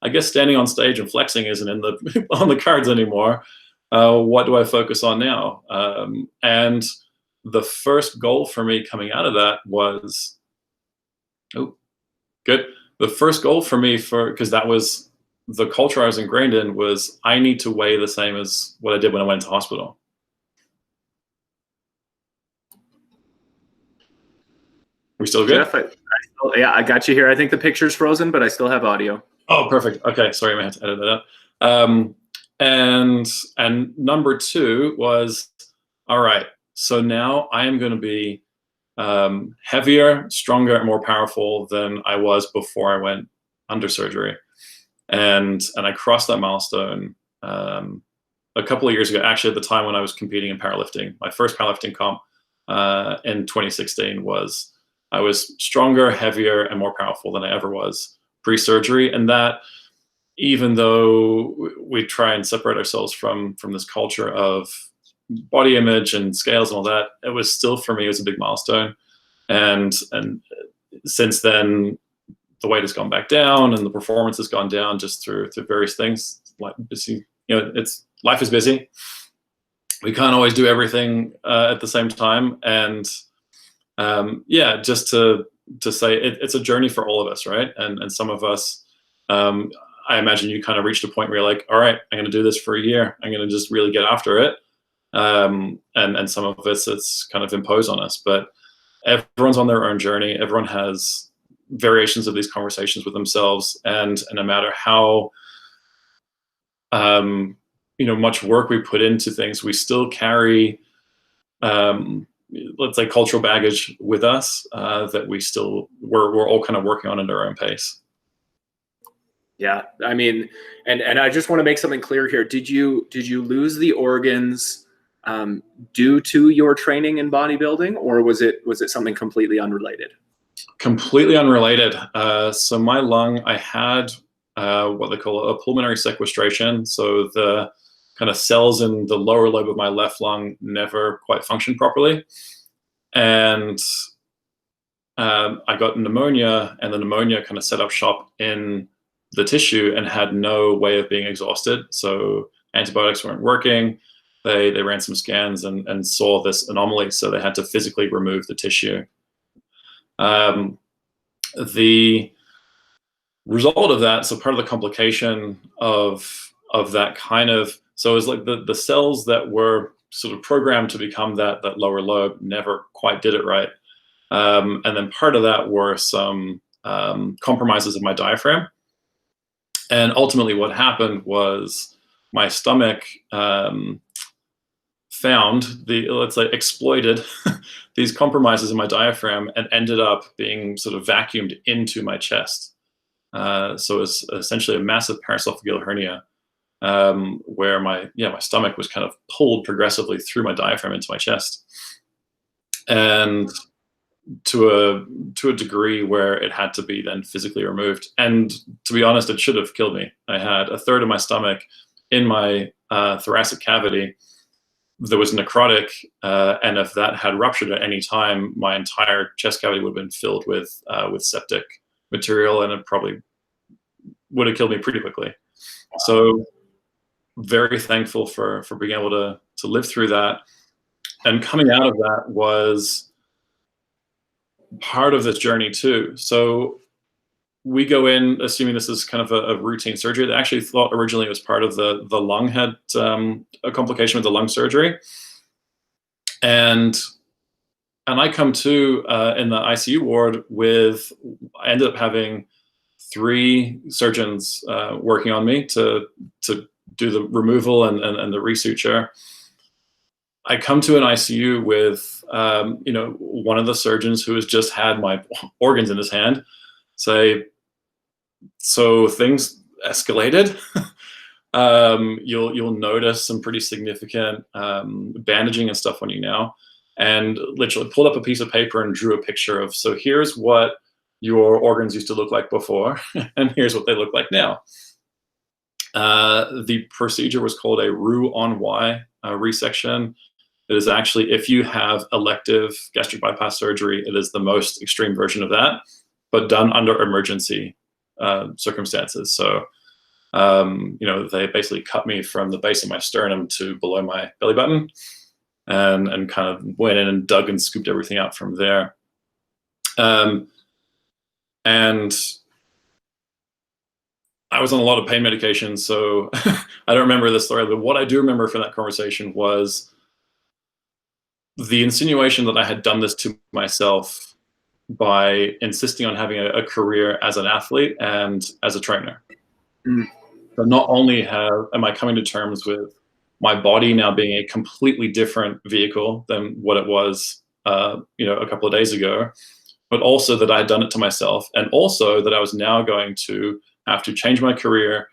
I guess standing on stage and flexing isn't in the on the cards anymore. What do I focus on now? And the first goal for me coming out of that was, the first goal for me, because that was the culture I was ingrained in, was I need to weigh the same as what I did when I went to hospital. We still good? Geoff, I got you here. I think the picture's frozen, but I still have audio. Oh, perfect. Okay, sorry, I might have to edit that out. And number two was, all right, so now I am going to be heavier, stronger, and more powerful than I was before I went under surgery. And I crossed that milestone a couple of years ago, actually, at the time when I was competing in powerlifting. My first powerlifting comp in 2016 was, I was stronger, heavier, and more powerful than I ever was pre-surgery. And that, even though we try and separate ourselves from this culture of body image and scales and all that, it was still, for me, it was a big milestone. And since then, the weight has gone back down and the performance has gone down just through various things. Like, busy, life is busy. We can't always do everything at the same time. And just to say, it's a journey for all of us, right? And some of us, I imagine you kind of reached a point where you're like, all right, I'm going to do this for a year. I'm going to just really get after it. And some of us, it's kind of imposed on us. But everyone's on their own journey. Everyone has variations of these conversations with themselves. And no matter how much work we put into things, we still carry let's say cultural baggage with us that we're all kind of working on at our own pace. Yeah, I mean, and I just want to make something clear here. Did you lose the organs due to your training in bodybuilding, or was it something completely unrelated? Completely unrelated. So my lung, I had what they call a pulmonary sequestration. So the kind of cells in the lower lobe of my left lung never quite functioned properly. And I got pneumonia, and the pneumonia kind of set up shop in the tissue and had no way of being exhausted. So antibiotics weren't working. They ran some scans and saw this anomaly. So they had to physically remove the tissue. The result of that, so part of the complication of that kind of, so it was like the cells that were sort of programmed to become that lower lobe never quite did it right. And then part of that were some compromises of my diaphragm. And ultimately what happened was my stomach found let's say exploited these compromises in my diaphragm and ended up being sort of vacuumed into my chest. So it's essentially a massive paraesophageal hernia, where my stomach was kind of pulled progressively through my diaphragm into my chest, and to a degree where it had to be then physically removed. And to be honest, it should have killed me. I had a third of my stomach in my thoracic cavity that was necrotic, and if that had ruptured at any time, my entire chest cavity would have been filled with septic material, and it probably would have killed me pretty quickly. So very thankful for being able to live through that. And coming out of that was part of this journey too. So we go in assuming this is kind of a routine surgery. They actually thought originally it was part of the lung had a complication with the lung surgery. And I come to in the ICU ward with, I ended up having 3 surgeons working on me to do the removal and the resuture. I come to an ICU with, one of the surgeons who has just had my organs in his hand say, so things escalated. You'll notice some pretty significant bandaging and stuff on you now. And literally pulled up a piece of paper and drew a picture of, so here's what your organs used to look like before, and here's what they look like now. The procedure was called a Roux-en-Y resection. It is actually, if you have elective gastric bypass surgery, it is the most extreme version of that, but done under emergency circumstances. So, they basically cut me from the base of my sternum to below my belly button, and kind of went in and dug and scooped everything out from there. And I was on a lot of pain medication, so I don't remember the story, but what I do remember from that conversation was the insinuation that I had done this to myself by insisting on having a career as an athlete and as a trainer. So not only am I coming to terms with my body now being a completely different vehicle than what it was, a couple of days ago, but also that I had done it to myself, and also that I was now going to have to change my career,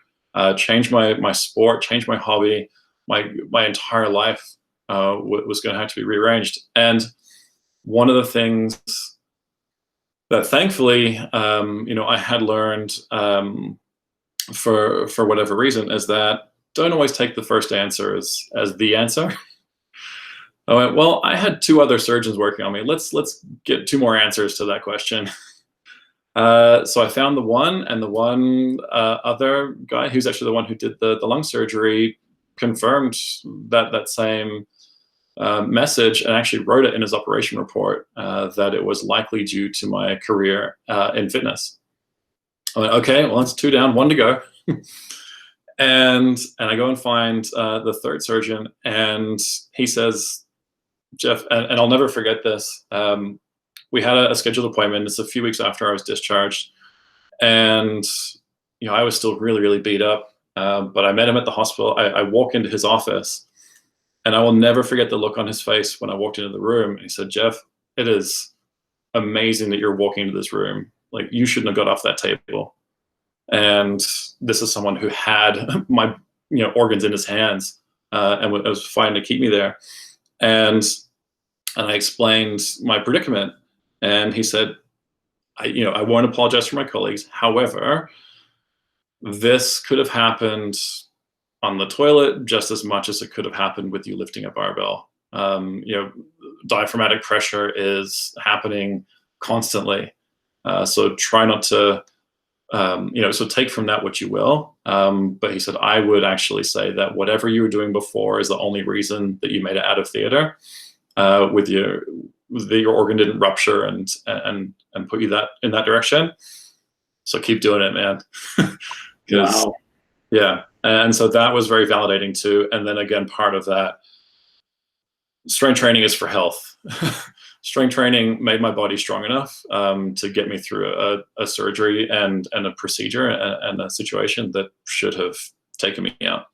change my sport, change my hobby, my entire life was going to have to be rearranged. And one of the things that thankfully, I had learned for whatever reason is that don't always take the first answer as the answer. I went, well, I had 2 other surgeons working on me. Let's get 2 more answers to that question. So I found the one other guy who's actually the one who did the lung surgery confirmed that same message, and actually wrote it in his operation report that it was likely due to my career in fitness. I went, okay, well, that's 2 down, 1 to go. and I go and find the 3rd surgeon, and he says, Geoff, and I'll never forget this, we had a scheduled appointment. It's a few weeks after I was discharged, and I was still really, really beat up, but I met him at the hospital. I walk into his office, and I will never forget the look on his face when I walked into the room. And he said, Geoff, it is amazing that you're walking into this room. Like, you shouldn't have got off that table. And this is someone who had my organs in his hands, and was fine to keep me there. And I explained my predicament, and he said, I won't apologize for my colleagues. However, this could have happened on the toilet just as much as it could have happened with you lifting a barbell. Diaphragmatic pressure is happening constantly. So try not to, so take from that what you will. But he said, I would actually say that whatever you were doing before is the only reason that you made it out of theater, with your organ didn't rupture and put you in that direction. So keep doing it, man. Wow. Yeah. And so that was very validating too. And then again, part of that, strength training is for health. Strength training made my body strong enough to get me through a surgery and a procedure and a situation that should have taken me out.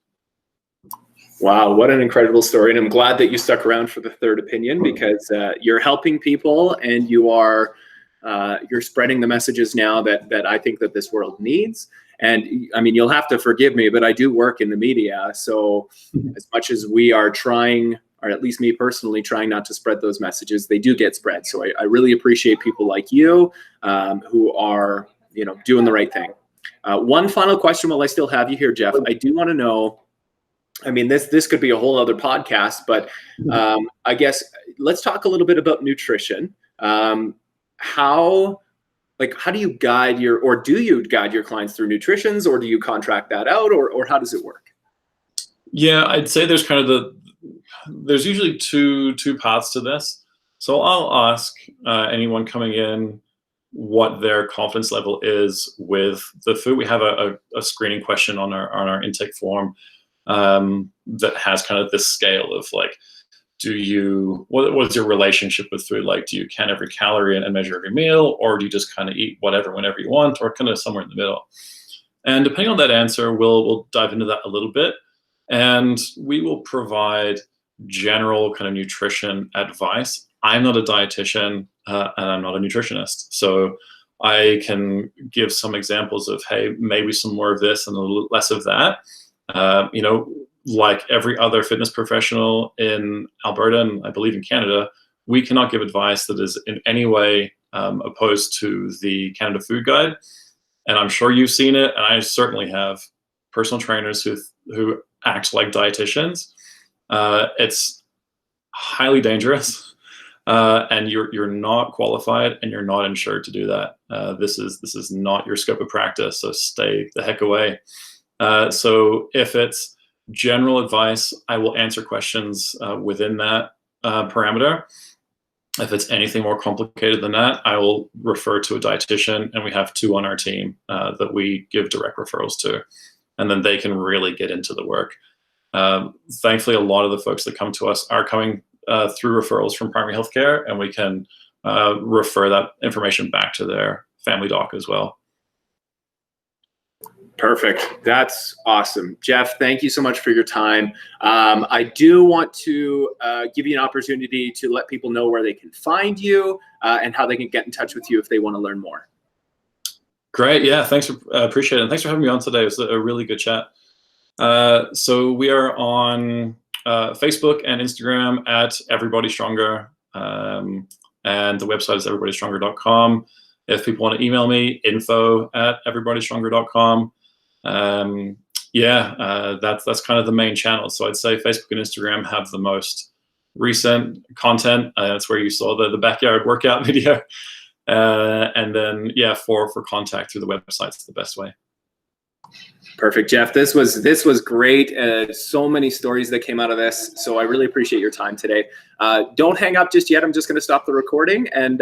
Wow, what an incredible story. And I'm glad that you stuck around for the third opinion, because you're helping people, and you're spreading the messages now that I think that this world needs. And I mean, you'll have to forgive me, but I do work in the media. So as much as we are trying, or at least me personally, trying not to spread those messages, they do get spread. So I really appreciate people like you who are, doing the right thing. One final question while I still have you here, Geoff. I do want to know, I mean, this could be a whole other podcast, but I guess let's talk a little bit about nutrition. How do you guide do you guide your clients through nutritions, or do you contract that out, or how does it work? Yeah, I'd say there's there's usually two paths to this. So I'll ask anyone coming in what their confidence level is with the food. We have a screening question on our intake form that has kind of this scale of like, what's your relationship with food like? Do you count every calorie and measure every meal, or do you just kind of eat whatever whenever you want, or kind of somewhere in the middle? And depending on that answer, we'll dive into that a little bit, and we will provide general kind of nutrition advice. I'm not a dietitian and I'm not a nutritionist, so I can give some examples of, hey, maybe some more of this and a little less of that. Like every other fitness professional in Alberta, and I believe in Canada, we cannot give advice that is in any way opposed to the Canada Food Guide. And I'm sure you've seen it, and I certainly have, personal trainers who act like dietitians. It's highly dangerous, and you're not qualified, and you're not insured to do that. This is not your scope of practice, so stay the heck away. So if it's general advice, I will answer questions within that parameter. If it's anything more complicated than that, I will refer to a dietitian, and we have 2 on our team that we give direct referrals to, and then they can really get into the work. Thankfully, a lot of the folks that come to us are coming through referrals from primary healthcare, and we can refer that information back to their family doc as well. Perfect. That's awesome. Geoff, thank you so much for your time. I do want to give you an opportunity to let people know where they can find you and how they can get in touch with you if they want to learn more. Great. Yeah, thanks. Appreciate it. And thanks for having me on today. It was a really good chat. So we are on Facebook and Instagram at Everybody Stronger, and the website is everybodystronger.com. If people want to email me, info@everybodystronger.com. That's kind of the main channel. So I'd say Facebook and Instagram have the most recent content. That's where you saw the backyard workout video. And then for contact through the website's the best way. Perfect, Geoff. This was great. So many stories that came out of this. So I really appreciate your time today. Don't hang up just yet. I'm just going to stop the recording, and